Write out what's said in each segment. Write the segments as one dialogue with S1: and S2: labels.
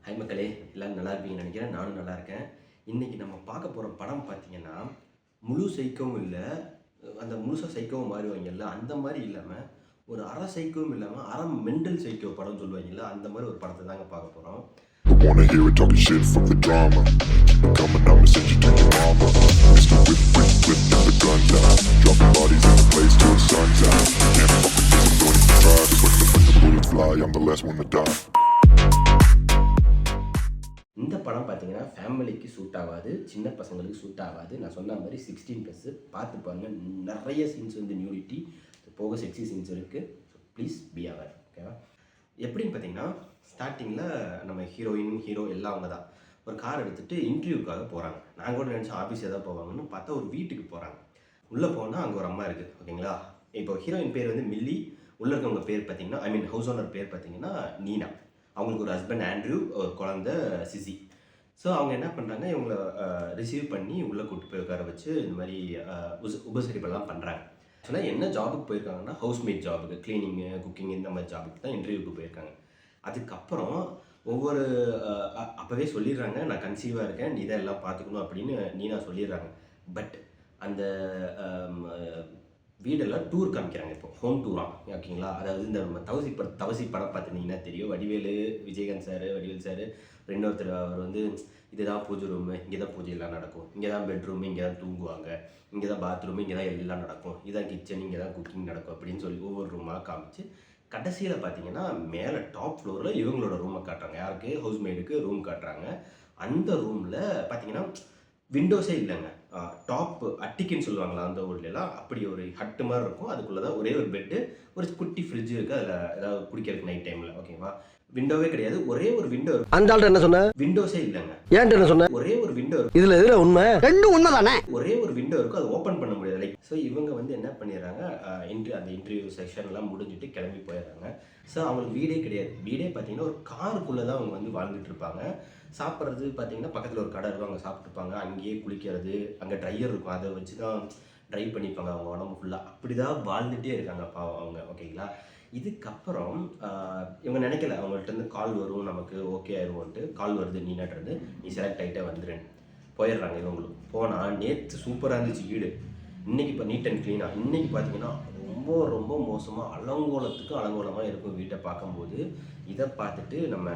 S1: Hi மக்களே, எல்லோரும் நல்லா இருப்பீங்கன்னு நினைக்கிறேன். நானும் நல்லா இருக்கேன். இன்றைக்கி நம்ம பார்க்க போகிற படம் பார்த்திங்கன்னா, முழு சைக்கோவும் இல்லை, அந்த முழுசாக சைக்கோவும் மாறுவாங்கல்ல, அந்த மாதிரி இல்லாமல் ஒரு அரை சைக்கோவும் இல்லாமல் அரை மெண்டல் சைக்கோ படம் சொல்லுவாங்கல்ல, அந்த மாதிரி ஒரு படத்தை தாங்க பார்க்க போகிறோம். Wanna hear it talking shit from the drama. Coming out and send you to your mama. Mr. Whip, whip, whip, and the gun down. Dropping bodies in the place till the sun's out. Can't fuck with this, I'm going to try. But when the bullets fly, I'm the last one to die. இந்த படம் பார்த்தீங்கன்னா ஃபேமிலிக்கு suit ஆகாது, சின்ன பசங்களுக்கு suit ஆகாது. நான் சொன்ன மாதிரி 16+ பார்த்து பாருங்கள். நிறைய சீன்ஸ் வந்து நியூடிட்டி போக செக்ஸி சீன்ஸ் இருக்குது. ஸோ ப்ளீஸ் பி அவர். ஓகேவா? எப்படின்னு பார்த்தீங்கன்னா, ஸ்டார்டிங்கில் நம்ம ஹீரோ எல்லாம் அவங்க தான் ஒரு கார் எடுத்துகிட்டு இன்டர்வியூக்காக போகிறாங்க. நான் கூட நினச்சேன் ஆஃபீஸ் எதாவது போவாங்கன்னு பார்த்தா ஒரு வீட்டுக்கு போகிறாங்க. உள்ளே போனால் அங்கே ஒரு அம்மா இருக்குது. ஓகேங்களா? இப்போ ஹீரோயின் பேர் வந்து மில்லி, உள்ளே இருக்கவங்க பேர் பார்த்தீங்கன்னா ஹவுஸ் ஓனர் பேர் பார்த்தீங்கன்னா நீனா. அவங்களுக்கு ஒரு ஹஸ்பண்ட் ஆண்ட்ரூ, ஒரு குழந்த சிசி. ஸோ அவங்க என்ன பண்ணுறாங்க, இவங்களை ரிசீவ் பண்ணி உள்ளே கூப்பிட்டு போய் உட்கார வச்சு இந்த மாதிரி உபசரிப்பெல்லாம் பண்ணுறாங்க. ஆக்சுவலாக என்ன ஜாபுக்கு போயிருக்காங்கன்னா, ஹவுஸ்மேட் ஜாபுக்கு, க்ளீனிங்கு, குக்கிங் இந்த மாதிரி ஜாபுக்கு தான் இன்டர்வியூக்கு போயிருக்காங்க. அதுக்கப்புறம் ஒவ்வொரு அப்போவே சொல்லிடுறாங்க, நான் கன்சீவாக இருக்கேன், நீ தான் எல்லாம் பார்த்துக்கணும் அப்படின்னு நீனா சொல்லிடுறாங்க. பட் அந்த வீடெல்லாம் டூர் காமிக்கிறாங்க. இப்போ ஹோம் டூராக. ஓகேங்களா? அதாவது இந்த தவசி படம் பார்த்துருந்தீங்கன்னா தெரியும். விஜயகாந்த் சார், வடிவேல் சார், இன்னொருத்தர் அவர் வந்து இதுதான் பூஜை ரூமு, இங்கே தான் பூஜை எல்லாம் நடக்கும், இங்கே தான் பெட்ரூமு, இங்கே தான் தூங்குவாங்க, இங்கே தான் பாத்ரூமு, இங்கே தான் எல்லாம் நடக்கும், இதுதான் கிச்சன், இங்கே தான் குக்கிங் நடக்கும் அப்படின்னு சொல்லி ஒவ்வொரு ரூமாக காமிச்சு கடைசியில் பார்த்தீங்கன்னா மேலே டாப் ஃப்ளோரில் இவங்களோட ரூமை காட்டுறாங்க. யாருக்கு? ஹவுஸ்மேடுக்கு ரூம் காட்டுறாங்க. அந்த ரூமில் பார்த்தீங்கன்னா விண்டோஸே இல்லைங்க. டாப் அட்டிக்குன்னு சொல்லுவாங்களா அந்த ஊர்லலாம், அப்படி ஒரு ஹட்டு மாதிரி இருக்கும். அதுக்குள்ளே தான் ஒரே ஒரு பெட்டு, ஒரு குட்டி ஃப்ரிட்ஜ் இருக்குது. அதில் ஏதாவது குடிக்கிறதுக்கு நைட் டைமில். ஓகேவா? விண்டோவே கிடையாது, ஒரே ஒரு விண்டோ இருக்கும். அந்த ஆள்கிட்ட என்ன சொன்ன? விண்டோஸே இல்லைங்க. ஏன்ட்டு என்ன சொன்ன? ஒரே ஒரு விண்டோ இருக்கும். இதில் எதில் உண்மை? ரெண்டும் உண்மை தானே. ஒரே ஒரு விண்டோ இருக்கும், அது ஓப்பன் பண்ண முடியாது. லைக் ஸோ இவங்க வந்து என்ன பண்ணிடுறாங்க, அந்த இன்டர்வியூ செக்ஷன்லாம் முடிஞ்சுட்டு கிளம்பி போயிடுறாங்க. ஸோ அவங்களுக்கு வீடே கிடையாது. வீடே பார்த்தீங்கன்னா ஒரு காருக்குள்ளே தான் அவங்க வந்து வாழ்ந்துட்டு இருப்பாங்க. சாப்பிட்றது பார்த்தீங்கன்னா பக்கத்தில் ஒரு கடை இருக்கும், அங்கே சாப்பிட்டுருப்பாங்க. அங்கேயே குளிக்கிறது, அங்கே ட்ரையர் இருக்கும், அதை வச்சு தான் ட்ரை பண்ணிப்பாங்க அவங்க உடம்பு ஃபுல்லாக. அப்படி தான் வாழ்ந்துகிட்டே இருக்காங்க பாவம் அவங்க. ஓகேங்களா? இதுக்கப்புறம் இவங்க நினைக்கல அவங்கள்ட்ட கால் வரும், நமக்கு ஓகே ஆயிடுவோன்ட்டு. கால் வருது, நீனாட்டுறது, நீ செலக்ட் ஆகிட்டே வந்துடுன்னு போயிடுறாங்க. இவங்களும் போனால் நேற்று சூப்பராக இருந்துச்சு வீடு. இன்றைக்கி இப்போ நீட் அண்ட் க்ளீனாக. இன்றைக்கி பார்த்தீங்கன்னா ரொம்ப ரொம்ப மோசமாக அலங்கோலமாக இருக்கும் வீட்டை பார்க்கும்போது. இதை பார்த்துட்டு நம்ம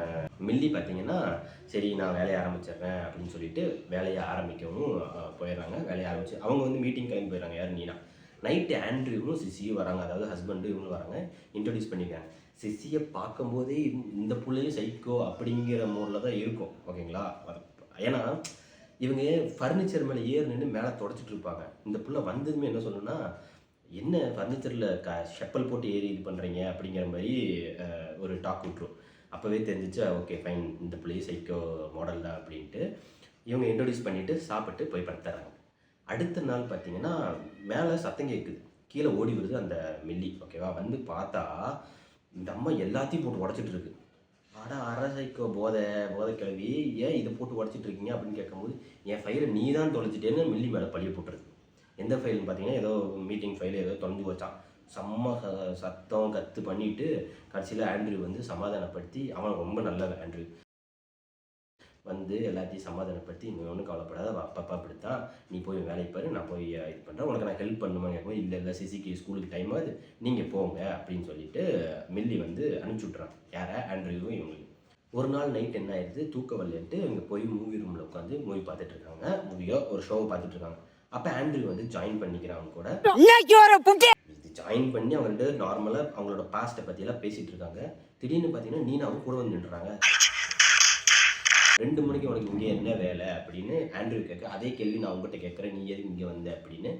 S1: மில்லி பார்த்தீங்கன்னா, சரி நான் வேலையை ஆரம்பிச்சிடுறேன் அப்படின்னு சொல்லிட்டு வேலையை ஆரம்பிக்கவும் போயிடுறாங்க. வேலையை ஆரம்பித்து அவங்க வந்து மீட்டிங் கிளம்பி போயிடுறாங்க. யார்? நீனா. நைட்டு ஆண்ட்ரியும் சிசியும் வராங்க, அதாவது ஹஸ்பண்டு இவங்களும் வராங்க. இன்ட்ரடியூஸ் பண்ணியிருக்காங்க. சிசியை பார்க்கும்போதே இந்த பிள்ளையும் சைக்கோ அப்படிங்கிற மோடில் தான் இருக்கும். ஓகேங்களா? ஏன்னா இவங்க ஃபர்னிச்சர் மேலே நின்று மேலே தொடச்சிட்டு இருப்பாங்க. இந்த பிள்ளை வந்ததுமே என்ன சொல்லணும்னா, என்ன ஃபர்னிச்சரில் ஷெப்பல் போட்டு ஏறி இது பண்ணுறீங்க அப்படிங்கிற மாதிரி ஒரு டாக் விட்ரும். அப்போவே தெரிஞ்சிச்சு, ஓகே ஃபைன், இந்த பிள்ளையும் சைக்கோ மாடல் தான் அப்படின்ட்டு. இவங்க இன்ட்ரடியூஸ் பண்ணிவிட்டு சாப்பிட்டு போய் படுத்துறாங்க. அடுத்த நாள் பார்த்தீங்கன்னா மேலே சத்தம் கேட்குது, கீழே ஓடி வருது அந்த மில்லி. ஓகேவா? வந்து பார்த்தா இந்த அம்மா எல்லாத்தையும் போட்டு உடச்சிட்டு இருக்கு. அட அரை சைக்கோ போதை கிளவி, ஏன் இதை போட்டு உடச்சிட்டு இருக்கீங்க அப்படின்னு கேட்கும்போது, என் ஃபைலை நீ தான் தொலைச்சிட்டேன்னு மில்லி மேலே பழிய போட்டுருக்கு. எந்த ஃபைல்னு பார்த்தீங்கன்னா ஏதோ மீட்டிங் ஃபைல் ஏதோ தொலைஞ்சு வச்சான். செம்ம சத்தம் கற்று பண்ணிவிட்டு கடைசியில் ஆண்ட்ரூ வந்து சமாதானப்படுத்தி, அவன் ரொம்ப நல்லவன் ஆண்ட்ரூ வந்து எல்லாத்தையும் சமாதானப்படுத்தி, இங்கே ஒன்றும் கவலைப்படாத, அப்பப்பா அப்படித்தான், நீ போய் வேலைக்கு பாரு, நான் போய் இது பண்ணுறேன், உனக்கு நான் ஹெல்ப் பண்ணுவேன் கேட்கும்போது, இல்லை சிசிக்கு ஸ்கூலுக்கு டைம் ஆகுது, நீங்கள் போங்க அப்படின்னு சொல்லிட்டு மில்லி வந்து அனுப்பிச்சி விட்றான். யாரை? ஆண்ட்ரூவும் இவங்களுக்கு. ஒரு நாள் நைட் என்ன ஆயிடுது, தூக்க வரலன்ட்டு இங்கே போய் மூவி ரூமில் உட்காந்து மூவி பார்த்துட்டு இருக்காங்க. ஒரு ஷோவை பார்த்துட்டு இருக்காங்க. அப்போ ஆண்ட்ரூ வந்து ஜாயின் பண்ணிக்கிறாங்க கூட. இது ஜாயின் பண்ணி அவங்க நார்மலாக அவங்களோட பாஸ்ட்டை பற்றியெல்லாம் பேசிகிட்டு இருக்காங்க. திடீர்னு பார்த்தீங்கன்னா நீனாவும் கூட வந்து நின்றுறாங்க. 2 மணிக்கு உனக்கு இங்கே என்ன வேலை அப்படின்னு ஆண்ட்ரூ கேட்க, அதே கேள்வி நான் உங்கள்கிட்ட கேட்குறேன், நீ எதுக்கு இங்கே வந்த அப்படின்னு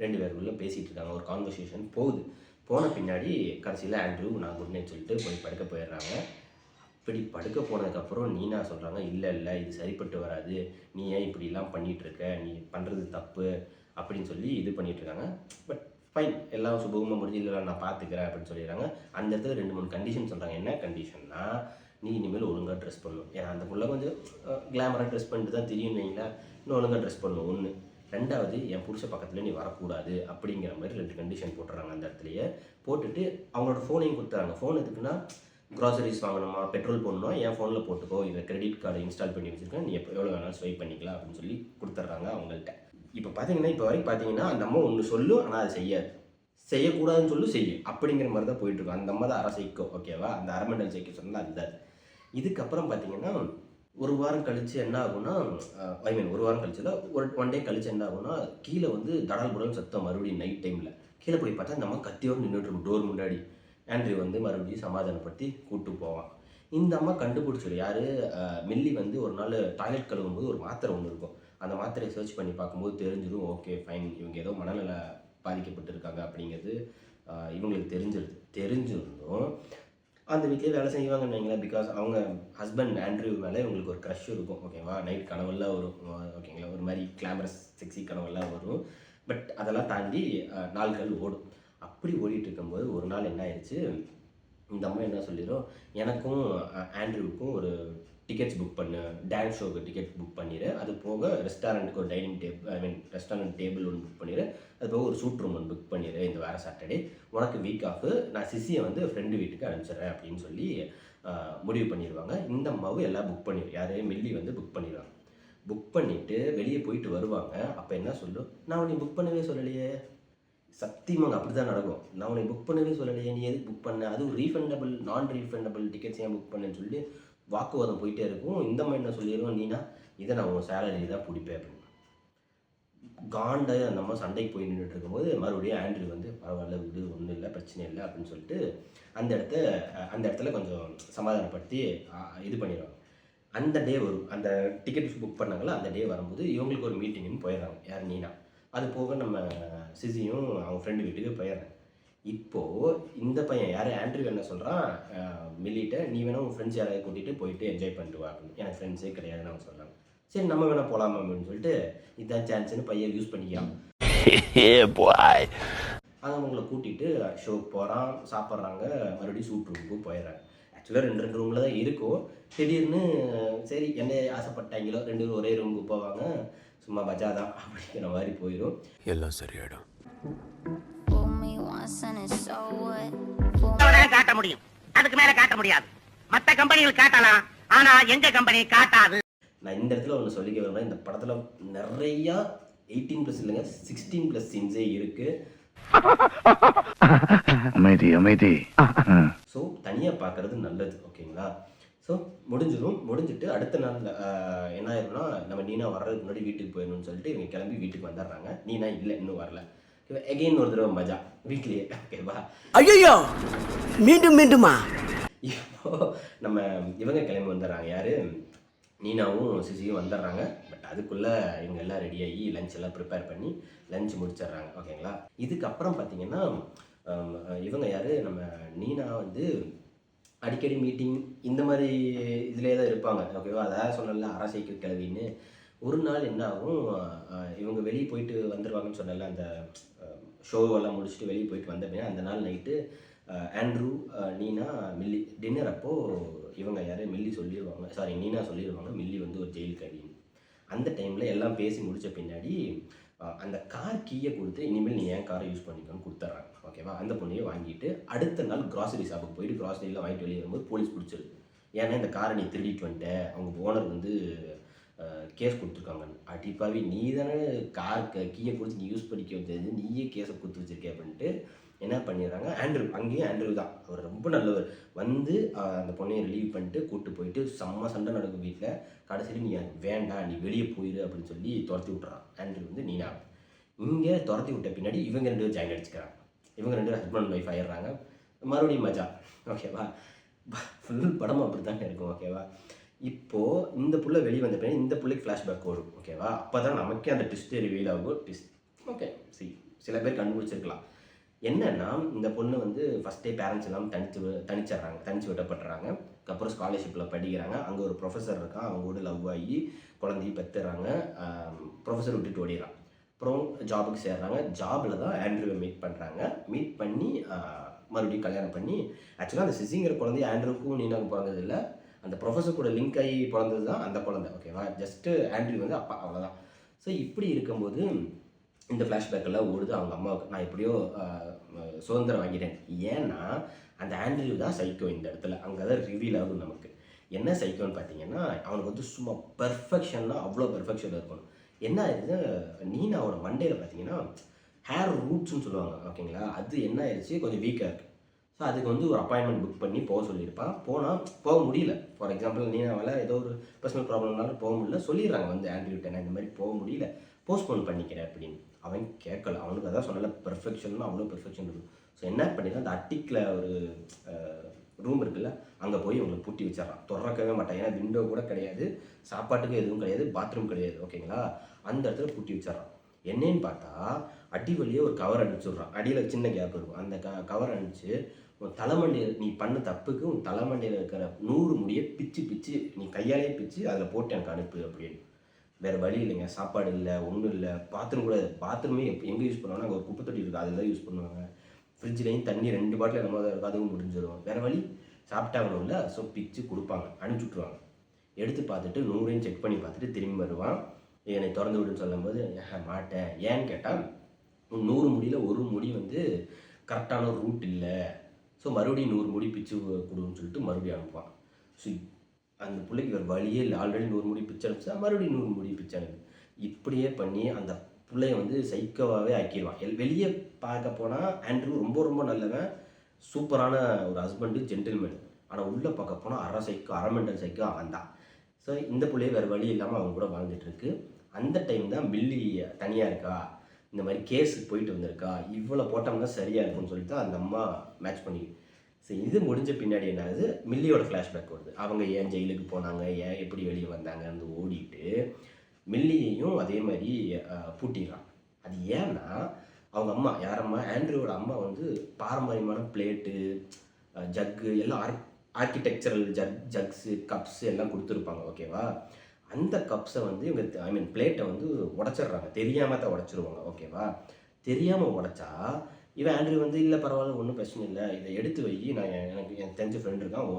S1: 2 பேருக்குள்ளே பேசிகிட்டு இருக்காங்க. ஒரு கான்வர்சேஷன் போகுது. போன பின்னாடி கடைசியில் ஆண்ட்ரூ நான் குட் நைட் சொல்லிட்டு போய் படுக்க போயிடுறாங்க. இப்படி படுக்க போனதுக்கப்புறம் நீனா சொல்கிறாங்க, இல்லை இது சரிப்பட்டு வராது, நீ ஏன் இப்படிலாம் பண்ணிகிட்ருக்க, நீ பண்ணுறது தப்பு அப்படின்னு சொல்லி இது பண்ணிகிட்ருக்காங்க. பட் ஃபைன், எல்லாம் சுபகமாக முடிஞ்சு, இல்லை நான் பார்த்துக்கிறேன் அப்படின்னு சொல்லிடுறாங்க. அந்த இடத்துல 2-3 கண்டிஷன் சொல்கிறாங்க. என்ன கண்டிஷன்னா, நீ இனிமேல் ஒழுங்காக ட்ரெஸ் பண்ணணும். ஏன்னா அந்த பிள்ளை கொஞ்சம் கிளாமராக ட்ரெஸ் பண்ணிட்டு தான் தெரியும் வைங்களா, இன்னும் ஒழுங்காக ட்ரெஸ் பண்ணணும். 1. 2வது, என் புருஷ பக்கத்தில் நீ வரக்கூடாது அப்படிங்கிற மாதிரி 2 கண்டிஷன் போட்டுறாங்க. அந்த இடத்துலையே போட்டுட்டு அவங்களோட ஃபோனையும் கொடுத்துறாங்க. ஃபோன் எதுக்குன்னா, க்ராசரிஸ் வாங்கணுமா, பெட்ரோல் போடணுமா, என் ஃபோனில் போட்டுக்கோ, இதை கிரெடிட் கார்டு இன்ஸ்டால் பண்ணி வச்சுருக்கேன், நீ எவ்வளோ வேணாலும் ஸ்வைப் பண்ணிக்கலாம் அப்படின்னு சொல்லி கொடுத்துட்றாங்க அவங்கள்ட்ட. இப்போ பார்த்தீங்கன்னா, இப்போ வரைக்கும் பார்த்தீங்கன்னா அந்த அம்மா ஒன்று சொல்லும், ஆனால் அதை செய்யாது. செய்யக்கூடாதுன்னு சொல்லி செய்யும். அப்படிங்கிற மாதிரி தான் போயிட்டுருக்கும். அந்த அம்மா தான் அரை சைக்கோ, ஓகேவா? அந்த அரை மெண்டல் சைக்கோ சொன்னால் அதுதான். இதுக்கப்புறம் பார்த்தீங்கன்னா, ஒரு வாரம் கழித்து என்ன ஆகும்னா, ஐ மீன் ஒரு வாரம் கழிச்சு தான், ஒன் டே கழிச்சு என்ன ஆகும்னா, கீழே வந்து தடால் புடல் சத்தம் மறுபடியும் நைட் டைமில். கீழே போய் பார்த்தா நம்ம கத்தியோடு நின்றுட்டுருக்கும் டோர் முன்னாடி. ஆண்ட்ரியூ வந்து மறுபடியும் சமாதானப்படுத்தி கூப்பிட்டு போவான். இந்த அம்மா கண்டுபிடிச்சிடும் யார், மில்லி வந்து ஒரு நாள் டாய்லெட் கழுவும்போது ஒரு மாத்திரை ஒன்று இருக்கும். அந்த மாத்திரையை சர்ச் பண்ணி பார்க்கும்போது தெரிஞ்சிடும், ஓகே ஃபைன், இவங்க ஏதோ மனநல பாதிக்கப்பட்டிருக்காங்க அப்படிங்கிறது இவங்களுக்கு தெரிஞ்சிருந்தும் அந்த வீட்டிலே வேலை செய்வாங்கன்னு வைங்களேன். பிகாஸ் அவங்க ஹஸ்பண்ட் ஆண்ட்ரியூ மேலே இவங்களுக்கு ஒரு க்ரஷ் இருக்கும், ஓகேவா? நைட் கனவெல்லாம் வரும், ஓகேங்களா? ஒரு மாதிரி கிளாமரஸ் செக்ஸி கனவெல்லாம் வரும். பட் அதெல்லாம் தாண்டி நாட்கள் ஓடும். அப்படி ஓடிட்டு இருக்கும்போது ஒரு நாள் என்ன ஆயிடுச்சு, இந்த அம்மா என்ன சொல்லிடும், எனக்கும் ஆண்ட்ரியூவுக்கும் ஒரு டிக்கெட்ஸ் புக் பண்ணு, டான்ஸ் ஷோக்கு டிக்கெட் புக் பண்ணிடு, அது போக ரெஸ்டாரண்ட்டுக்கு ஒரு டைனிங் டேபிள், ஐ மீன் ரெஸ்டாரண்ட் டேபிள் ஒன்று புக் பண்ணிடு, அது போக ஒரு சூட் ரூம் ஒன்று புக் பண்ணிடு, இந்த வார சாட்டர்டே உனக்கு வீக் ஆஃப், நான் சிசியை வந்து ஃப்ரெண்டு வீட்டுக்கு அனுப்பிச்சிடுறேன் அப்படின்னு சொல்லி முடிவு பண்ணிடுவாங்க. இந்த அம்மாவும் எல்லாம் புக் பண்ணிடுவோம், யார் மில்லி வந்து புக் பண்ணிடுவாங்க. புக் பண்ணிவிட்டு வெளியே போயிட்டு வருவாங்க. அப்போ என்ன சொல்லும், நான் உன்னை புக் பண்ணவே சொல்லலையே, சத்தியமாக அப்படி தான் நடக்கும், நான் உன்னை புக் பண்ணவே சொல்லலையே, நீ எதுக்கு புக் பண்ண, அதுவும் ரீஃபண்டபிள் நான் ரீஃபண்டபிள் டிக்கெட்ஸ் ஏன் புக் பண்ணேன்னு சொல்லி வாக்குவாதம் போயிட்டே இருக்கும். இந்த மாதிரி என்ன சொல்லிடுவோம், நீனா இதை நான் உன் சேலரி தான் பிடிப்பேன் அப்படின்னு. காண்ட நம்ம சண்டைக்கு போய் நின்றுட்டு இருக்கும்போது மறுபடியும் ஆண்ட்ரியூ வந்து பரவாயில்ல விடு, ஒன்றும் இல்லை, பிரச்சனை இல்லை அப்படின்னு சொல்லிட்டு அந்த இடத்துல கொஞ்சம் சமாதானப்படுத்தி இது பண்ணிடுவாங்க. அந்த டே வரும், அந்த டிக்கெட் புக் பண்ணாங்களா அந்த டே வரும்போது இவங்களுக்கு ஒரு மீட்டிங்னு போயிடுறாங்க, யார் நீனா. அது போக நம்ம சிசியும் அவங்க ஃப்ரெண்டு வீட்டுக்கு போயிடுறாங்க. இப்போது இந்த பையன் யார் ஆண்ட்ரியூ என்ன சொல்கிறான், மில்லிட்ட நீ வேணா உன் ஃப்ரெண்ட்ஸ் யாராவது கூட்டிகிட்டு போயிட்டு என்ஜாய் பண்ணிட்டு வா அப்படின்னு. எனக்கு ஃப்ரெண்ட்ஸே கிடையாதுன்னு அவங்க சொல்கிறாங்க. சரி நம்ம வேணா போகலாமா அப்படின்னு சொல்லிட்டு இதுதான் சான்ஸ்னு பையன் யூஸ் பண்ணிக்கலாம். அவங்கள கூட்டிகிட்டு ஷோக்கு போகிறான், சாப்பிட்றாங்க, மறுபடியும் சூட் ரூமுக்கு போயிடுறாங்க. ஆக்சுவலாக ரெண்டு ரூமில் தான் இருக்கும். திடீர்னு சரி என்ன ஆசைப்பட்டாங்களோ 2 பேரும் ஒரே ரூமுக்கு போவாங்க, சும்மா பஜாதான் அப்படிங்கிற மாதிரி போயிடும், எல்லாம் சரியாயிடும்.
S2: காட்ட முடியும், அதுக்கு மேல காட்ட முடியாது. மற்ற கம்பெனிகள் காட்டலாம், ஆனா எங்க கம்பெனி காட்டாது.
S1: நான் இந்த இடத்துல ஒன்று சொல்லிக்க விரும்புகிறேன், இந்த படத்தில் நிறையா 18+ இல்லைங்க 16+ சீன்ஸே இருக்குது. அமைதி. ஸோ தனியாக பார்க்குறது நல்லது, ஓகேங்களா? ஸோ முடிஞ்சிட்டு அடுத்த நாள் என்ன ஆயிரும்னா, நம்ம நீனா வர்றதுக்கு முன்னாடி வீட்டுக்கு போயிடணும்னு சொல்லிட்டு இவங்க கிளம்பி வீட்டுக்கு வந்துடுறாங்க. நீனா இல்லை இன்னும் வரல. எகெயின் ஒரு தடவை மஜா வீட்லேயே, ஓகேவா?
S2: ஐயோ மீண்டுமா?
S1: இப்போ நம்ம இவங்க கிளம்பி வந்துடுறாங்க, யார் நீனாவும் சிசியும் வந்துடுறாங்க. பட் அதுக்குள்ளே இவங்க எல்லாம் ரெடியாகி லஞ்ச் எல்லாம் ப்ரிப்பேர் பண்ணி லஞ்ச் முடிச்சிடுறாங்க, ஓகேங்களா? இதுக்கப்புறம் பார்த்தீங்கன்னா இவங்க யார் நம்ம நீனா வந்து அடிக்கடி மீட்டிங் இந்த மாதிரி இதிலே தான் இருப்பாங்க, ஓகேவா? அதாவது சொன்னல அரசைக்கு கிளவின்னு. ஒரு நாள் என்ன ஆகும், இவங்க வெளியே போயிட்டு வந்துடுவாங்கன்னு சொன்னல, அந்த ஷோவெல்லாம் முடிச்சுட்டு வெளியே போயிட்டு வந்த அப்படின்னா அந்த நாள் நைட்டு ஆண்ட்ரூ, நீனா, மில்லி டின்னர் அப்போது இவங்க யார் மில்லி சொல்லிடுவாங்க, சாரி நீனா சொல்லிடுவாங்க மில்லி வந்து ஒரு ஜெயில் கைதின்னு. அந்த டைமில் எல்லாம் பேசி முடித்த பின்னாடி அந்த கார் கீயை கொடுத்து இனிமேல் நீ ஏன் காரை யூஸ் பண்ணிக்கணும்னு கொடுத்துட்றாங்க, ஓகேவா? அந்த பொண்ணையே வாங்கிட்டு அடுத்த நாள் கிராசரி ஷாப்புக்கு போயிட்டு கிராசரியில் வாங்கிட்டு வெளியே வரும்போது போலீஸ் பிடிச்சிருது. ஏன்னா இந்த காரை நீ திருடிட்டு வந்துட்ட, அவங்க ஓனர் வந்து கேஸ் கொடுத்துருக்காங்க. அடிப்பாவி நீ தானே கார் கீயை கொடுத்து நீ யூஸ் பண்ணிக்க வச்சது, நீயே கேஸை கொடுத்து வச்சிருக்கே அப்படின்ட்டு என்ன பண்ணிடுறாங்க. ஆண்ட்ரூ அங்கேயும் ஆண்ட்ரூ தான், அவர் ரொம்ப நல்லவர். வந்து அந்த பொண்ணையை ரிலீவ் பண்ணிட்டு கூப்பிட்டு போயிட்டு செம்ம சண்டை நடக்கும் வீட்டில். கடைசியில் நீ வேண்டாம் நீ வெளியே போயிடு அப்படின்னு சொல்லி துரத்தி விட்டுறான் ஆண்ட்ரூ வந்து நீனா. இங்கே துரத்தி விட்ட பின்னாடி இவங்க 2 பேரும் ஜாயின் அடிச்சுக்கிறாங்க. இவங்க 2 பேரும் ஹஸ்பண்ட் ஒய்ஃப் ஆயிடுறாங்க. மறுபடியும் மஜா, ஓகேவா? ஃபுல் படம் அப்படி தாங்க இருக்கும், ஓகேவா? இப்போது இந்த புள்ள வெளியே வந்த பின்னாடி இந்த பிள்ளைக்கு ஃப்ளாஷ்பேக் வரும், ஓகேவா? அப்போ தான் நமக்கே அந்த ட்விஸ்ட்டு ரிவீல் ஆகும். ஓகே சில பேர் கண்டுபிடிச்சிருக்கலாம். என்னென்னா இந்த பொண்ணு வந்து ஃபஸ்ட்டே பேரண்ட்ஸ் எல்லாம் தனிச்சு விடப்படுறாங்க. அதுக்கப்புறம் ஸ்காலர்ஷிப்பில் படிக்கிறாங்க. அங்கே ஒரு ப்ரொஃபஸர் இருக்கான், அவங்க கூட லவ் ஆகி குழந்தைய பெற்றுறாங்க. ப்ரொஃபஸர் விட்டுட்டு ஓடிடுறான். அப்புறம் ஜாபுக்கு சேர்றாங்க. ஜாபில் தான் ஆண்ட்ரூவை மீட் பண்ணுறாங்க. மீட் பண்ணி மறுபடியும் கல்யாணம் பண்ணி, ஆக்சுவலாக அந்த சிசிங்கிற குழந்தை ஆண்ட்ரூவுக்கும் நீனாவுக்கும் பிறந்தது இல்லை, அந்த ப்ரொஃபஸர் கூட லிங்க் ஆகி பிறந்தது தான் அந்த குழந்தை, ஓகேவா? ஜஸ்ட்டு ஆண்ட்ரூ வந்து அப்பா, அவ்வளோதான். ஸோ இப்படி இருக்கும்போது இந்த ஃப்ளாஷ்பேக்கெல்லாம் ஓடுது அவங்க அம்மாவுக்கு. நான் எப்படியோ சுதந்திரம் வாங்கிட்டேன். ஏன்னா அந்த ஆண்ட்ரியூ தான் சைக்கோ இந்த இடத்துல. அங்கே தான் ரிவீல் ஆகும் நமக்கு. என்ன சைக்கோன்னு பார்த்தீங்கன்னா, அவனுக்கு வந்து சும்மா பெர்ஃபெக்ஷன்னா அவ்வளோ பெர்ஃபெக்ஷன் இருக்கணும். என்ன ஆயிடுது, நீனாவோட மண்டையில் பார்த்தீங்கன்னா ஹேர் ரூட்ஸ்ன்னு சொல்லுவாங்க ஓகேங்களா, அது என்ன ஆயிடுச்சு கொஞ்சம் வீக்காக இருக்குது. ஸோ அதுக்கு வந்து ஒரு அப்பாயின்மெண்ட் புக் பண்ணி போக சொல்லியிருப்பான். போனால் போக முடியல. ஃபார் எக்ஸாம்பிள் நீனாவால் ஏதோ ஒரு பர்சனல் ப்ராப்ளம்னால போக முடியல, சொல்லிடுறாங்க வந்து ஆண்ட்ரியூட்ட, நான் இந்த மாதிரி போக முடியல, போஸ்ட்போன் பண்ணிக்கிறேன் அப்படின்னு. அவன் கேட்கல. அவனுக்கு அதான் சொன்னல பெர்ஃபெக்ஷன்னா அவ்வளோ பெர்ஃபெக்ஷன் இருக்கும். ஸோ என்ன பண்ணிடுறான், அந்த அட்டிக்கில் ஒரு ரூம் இருக்குல்ல, அங்கே போய் இவங்களை பூட்டி வச்சிடறான். திறக்கவே மாட்டான். ஏன்னா விண்டோ கூட கிடையாது, சாப்பாட்டுக்கு எதுவும் கிடையாது, பாத்ரூம் கிடையாது ஓகேங்களா. அந்த இடத்துல பூட்டி வச்சிடறான். என்னன்னு பார்த்தா அடி வழியே ஒரு கவர் அடிச்சுடுறான். அடியில் சின்ன கேப் இருக்கும். அந்த கவர் அடிச்சு உன் தலைமண்டையில் நீ பண்ண தப்புக்கு உன் தலைமண்டையில் இருக்கிற 100 முடியை பிச்சு பிச்சு நீ கையாலே பிச்சு அதில் போட்டு எனக்கு அனுப்பு அப்படின்னு. வேறு வழி இல்லைங்க. சாப்பாடு இல்லை, ஒன்றும் இல்லை, பாத்ரூம் கூட. பாத்ரூமே எங்கே யூஸ் பண்ணுவாங்கன்னா அங்கே ஒரு குப்பை தொட்டி இருக்குது, அதில் தான் யூஸ் பண்ணுவாங்க. ஃப்ரிட்ஜ்லேயும் தண்ணி 2 பாட்டில் நம்ம தான் இருக்கும், அதுவும் முடிஞ்சிடும். வேறு வழி சாப்பிட்டாங்கன்னு. ஸோ பிச்சு கொடுப்பாங்க, அனுப்பிச்சுட்ருவாங்க. எடுத்து பார்த்துட்டு 100ஐயும் செக் பண்ணி பார்த்துட்டு திரும்பி வருவான். என்னை திறந்து விடுன்னு சொல்லும்போது மாட்டேன். ஏன்னு கேட்டால் 100 முடியில் ஒரு முடி வந்து கரெக்டான ஒரு ரூட் இல்லை, ஸோ மறுபடியும் 100 முடி பிச்சு கொடுன்னு சொல்லிட்டு மறுபடியும் அனுப்புவான். ஸோ அந்த பிள்ளைக்கு வேறு வழியே இல்லை. ஆல்ரெடி 100 முடி பிச்சு அனுப்பிச்சா மறுபடியும் 100 முடி பிச்சு அனுப்பி இப்படியே பண்ணி அந்த பிள்ளைய வந்து சைக்கோவாகவே ஆக்கிடுவான். வெளியே பார்க்க போனால் ஆண்ட்ரூ ரொம்ப ரொம்ப நல்லவன், சூப்பரான ஒரு ஹஸ்பண்டு, ஜென்டில்மேன். ஆனால் உள்ளே பார்க்க போனால் அரை மெண்டல் சைக்கோ அவன் தான். ஸோ இந்த பிள்ளைய வேறு வழி இல்லாமல் அவங்க கூட வாழ்ந்துட்டுருக்கு. அந்த டைம் தான் மில்லி தனியாக இருக்கா, இந்த மாதிரி கேஸுக்கு போயிட்டு வந்திருக்கா, இவ்வளோ போட்டோம்னா சரியாக இருக்கும்னு சொல்லிட்டு தான் அந்த அம்மா மேட்ச் பண்ணி. ஸோ இது முடிஞ்ச பின்னாடி என்ன ஆகுது, மில்லியோட ஃப்ளாஷ்பேக் வருது. அவங்க ஏன் ஜெயிலுக்கு போனாங்க, ஏன் எப்படி வெளியே வந்தாங்கன்னு ஓடிட்டு மில்லியையும் அதே மாதிரி பூட்டிடுறான். அது ஏன்னா அவங்க அம்மா, யாரம்மா, ஆண்ட்ரியோட அம்மா வந்து பாரம்பரியமான பிளேட்டு, ஜக்கு எல்லாம் ஆர்கிடெக்சரல் ஜக்ஸு, கப்ஸு எல்லாம் கொடுத்துருப்பாங்க ஓகேவா. அந்த கப்ஸை வந்து இவங்க பிளேட்டை வந்து உடச்சிட்றாங்க. தெரியாமல் தான் உடச்சிருவாங்க ஓகேவா. தெரியாமல் உடச்சா இவன் ஆண்ட்ரியூ வந்து இல்லை பரவாயில்ல, ஒன்றும் பிரச்சனை இல்லை, இதை எடுத்து வை, நான் எனக்கு என் தெரிஞ்ச ஃப்ரெண்ட் இருக்கான்,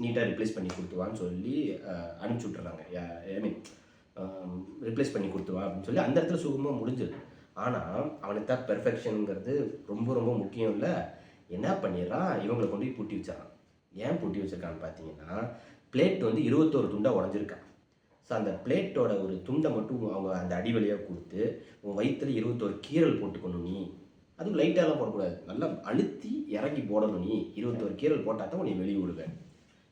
S1: நீட்டாக ரிப்ளேஸ் பண்ணி கொடுத்துவான்னு சொல்லி அனுப்பிச்சி விட்டுறாங்க. ரிப்ளேஸ் பண்ணி கொடுத்துவா அப்படின்னு சொல்லி அந்த இடத்துல சுகமாக முடிஞ்சுது. ஆனால் அவனுக்கு தான் பெர்ஃபெக்ஷனுங்கிறது ரொம்ப ரொம்ப முக்கியம் இல்லை. என்ன பண்ணிடுறான், இவங்களை கொண்டு போய் பூட்டி வச்சிடறான். ஏன் பூட்டி வச்சிருக்கான்னு பார்த்தீங்கன்னா, பிளேட் வந்து 21 துண்டாக உடஞ்சிருக்கான். ஸோ அந்த பிளேட்டோட ஒரு துண்டை மட்டும் அவங்க அந்த அடி வழியாக கொடுத்து உன் வயிற்றில் 21 கீரல் போட்டுக்கணும். நீ அதுவும் லைட்டாலாம் போடக்கூடாது, நல்லா அழுத்தி இறக்கி போடணும். நீ 21 கீரல் போட்டால் தான் நீ வெளியே விடுவேன்.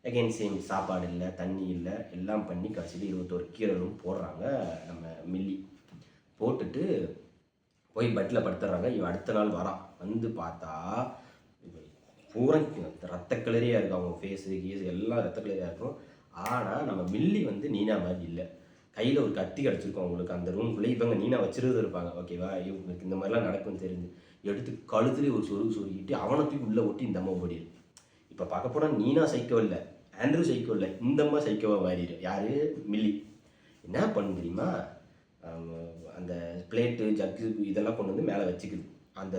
S1: அகைன் சேம், சாப்பாடு இல்லை, தண்ணி இல்லை, எல்லாம் பண்ணி கடைசியில் 21 கீரலும் போடுறாங்க நம்ம மில்லி. போட்டுட்டு போய் பெட்டில் படுத்துடுறாங்க. இவன் அடுத்த நாள் வரான். வந்து பார்த்தா பூரா ரத்த கலரியாக இருக்கும். அவங்க ஃபேஸு கீஸு எல்லாம் ரத்த கலரியாக இருக்கும். ஆனால் நம்ம மில்லி வந்து நீனா மாதிரி இல்லை. கையில் ஒரு கத்தி கிடச்சிருக்கும் அவங்களுக்கு அந்த ரூம்குள்ளே. இவங்க நீனா வச்சுருந்து இருப்பாங்க ஓகேவா. இவங்களுக்கு இந்த மாதிரிலாம் நடக்கும்னு தெரிஞ்சு எடுத்து கழுத்துலேயே ஒரு சொருகிட்டு அவனை தூக்கி உள்ளே ஒட்டி இந்த அம்மா ஓடிடு. இப்போ பார்க்க போனால் நீனா சைக்கோ இல்லை, ஆண்ட்ரூ சைக்கோ இல்லை, இந்த அம்மா சைக்கோவாக மாறிடு. யார், மில்லி. என்ன பண்ணு தெரியுமா, அந்த பிளேட்டு ஜக்கு இதெல்லாம் கொண்டு வந்து மேலே வச்சுக்குது. அந்த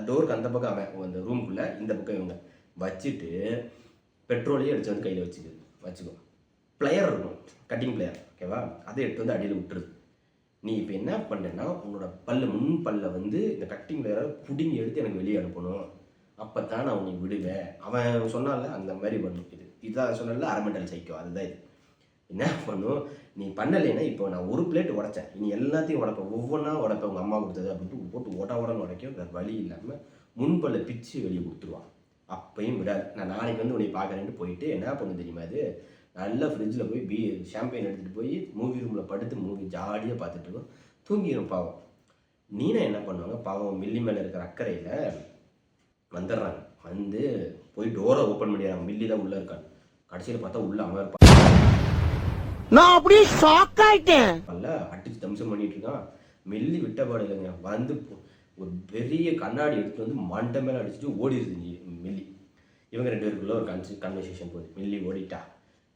S1: டோருக்கு அந்த பக்கம் அவன் அந்த ரூமுக்குள்ளே, இந்த பக்கம் இவங்க வச்சுட்டு பெட்ரோலையும் அடித்து வந்து கையில் வச்சுக்கோ. பிளேயர் இருக்கும், கட்டிங் பிளேயர் ஓகேவா, அதை எடுத்து வந்து அடியில் விட்டுருது. நீ இப்போ என்ன பண்ணேன்னா உன்னோட முன் பல்ல வந்து இந்த கட்டிங் பிளேயரை புடிங்கி எடுத்து எனக்கு வெளியே அனுப்பணும், அப்போ தான் நான் உன்னை விடுவேன். அவன் சொன்னால அந்த மாதிரி பண்ணும். இதுதான் சொன்னால அரமெண்டல் சைக்கோ, அதுதான் இது. என்ன பண்ணும், நீ பண்ணலைன்னா இப்போ நான் ஒரு பிளேட் உடைச்சேன், இனி எல்லாத்தையும் உடைப்பேன், ஒவ்வொன்றா உடைப்பேன், உங்கள் அம்மா கொடுத்தது அப்படின்ட்டு போட்டு உடன்னு உடைக்கும். வேறு வழி இல்லாமல் முன்பல்ல பிச்சு வெளியே கொடுத்துருவான். அப்பையும் விடாது. நான் நாளைக்கு வந்து உன்னை பார்க்குறேன்ட்டு போயிட்டு என்ன பண்ணு தெரியுமா, அது நல்லா ஃப்ரிட்ஜில் போய் ஷாம்பெயின் எடுத்துகிட்டு போய் மூவி ரூமில் படுத்து மூவி ஜாலியாக பார்த்துட்டு இருக்கோம், தூங்கிடும் பாவம். நீனா என்ன பண்ணுவாங்க, பாவம் மில்லி மேலே இருக்கிற அக்கறையில் வந்துடுறாங்க. வந்து போய் டோரை ஓப்பன் பண்ணிடுறாங்க. மில்லி தான் உள்ளே இருக்காங்க. கடைசியில் பார்த்தா உள்ள அவன் இருப்பான்.
S2: நான் அப்படியே ஷாக் ஆயிட்டேன்.
S1: அடிச்சு தம்சம் பண்ணிட்டு இருக்கான். மில்லி விட்டபாடு இல்லைங்க, வந்து ஒரு பெரிய கண்ணாடி எடுத்து வந்து மண்டை மேலே அடிச்சுட்டு ஓடிடுது மில்லி. இவங்க 2 பேருக்குள்ள ஒரு கன்வர்சேஷன் போகுது. மில்லி ஓடிட்டா,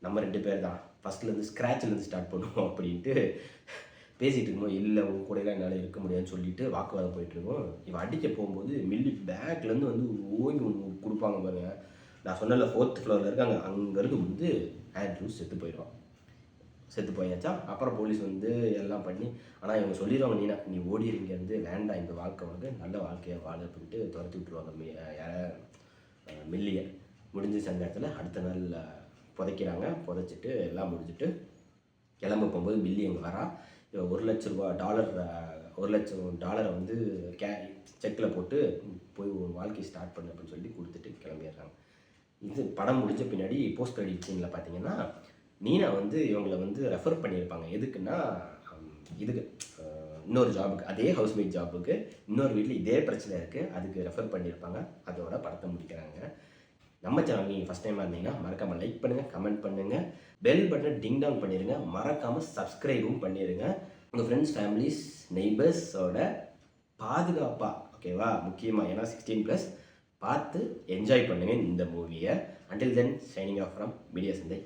S1: நம்ம 2 பேர் தான் ஃபஸ்ட்லேருந்து ஸ்க்ராட்ச்லேருந்து ஸ்டார்ட் பண்ணுவோம் அப்படின்ட்டு பேசிகிட்டு இருக்கோம். இல்லை உங்க கூடலாம் என்னால் இருக்க முடியாதுன்னு சொல்லிட்டு வாக்குவாதம் போயிட்டுருக்கோம். இவன் அடிக்க போகும்போது மில்லி பேக்லேருந்து வந்து ஓங்கி ஒன்று கொடுப்பாங்க பாருங்க. நான் சொன்னல 4th ஃப்ளோரில் இருக்காங்க, அங்கேருந்து வந்து ஆண்ட்ரூ செத்து போயிடுவான். செத்து போயாச்சா. அப்புறம் போலீஸ் வந்து எல்லாம் பண்ணி, ஆனால் இவங்க சொல்லிடுவாங்க, நீ ஓடிடுங்க வந்து வேண்டாம், இந்த வாழ்க்கை வந்து நல்ல வாழ்க்கையை வாழ அப்படின்ட்டு துரத்தி விட்டுருவாங்க மில்லியை முடிஞ்சிச்சு. அந்த இடத்துல அடுத்த நாள் புதைக்கிறாங்க. புதைச்சிட்டு எல்லாம் முடிஞ்சிட்டு கிளம்ப போகும்போது மில்லி அங்கே வரா. $1,00,000 $1,00,000 வந்து செக்கில் போட்டு போய் உன் வாழ்க்கையை ஸ்டார்ட் பண்ணு அப்படின்னு சொல்லி கொடுத்துட்டு கிளம்பிடுறாங்க. இது படம் முடிஞ்ச பின்னாடி போஸ்ட் கிரெடிட் சீனில் பார்த்தீங்கன்னா நீனா வந்து இவங்களை வந்து ரெஃபர் பண்ணியிருப்பாங்க. எதுக்குன்னா இதுக்கு இன்னொரு ஜாபுக்கு, அதே ஹவுஸ்மேட் ஜாபுக்கு இன்னொரு வீட்டில் இதே பிரச்சனை இருக்குது, அதுக்கு ரெஃபர் பண்ணியிருப்பாங்க. அதோட படத்தை முடிக்கிறாங்க. நம்ம சேனல் நீங்கள் ஃபஸ்ட் டைமாக இருந்தீங்கன்னா மறக்காமல் லைக் பண்ணுங்கள், கமெண்ட் பண்ணுங்கள், பெல் பட்டனை டிங் டவுன் பண்ணிடுங்க, மறக்காமல் சப்ஸ்கிரைபும் பண்ணிடுங்க. உங்கள் ஃப்ரெண்ட்ஸ், ஃபேமிலிஸ், நெய்பர்ஸோட பாதுகாப்பாக, ஓகேவா, முக்கியமாக ஏன்னா 16+ பார்த்து என்ஜாய் பண்ணுங்கள் இந்த மூவியை. Until then signing off from media சந்தை.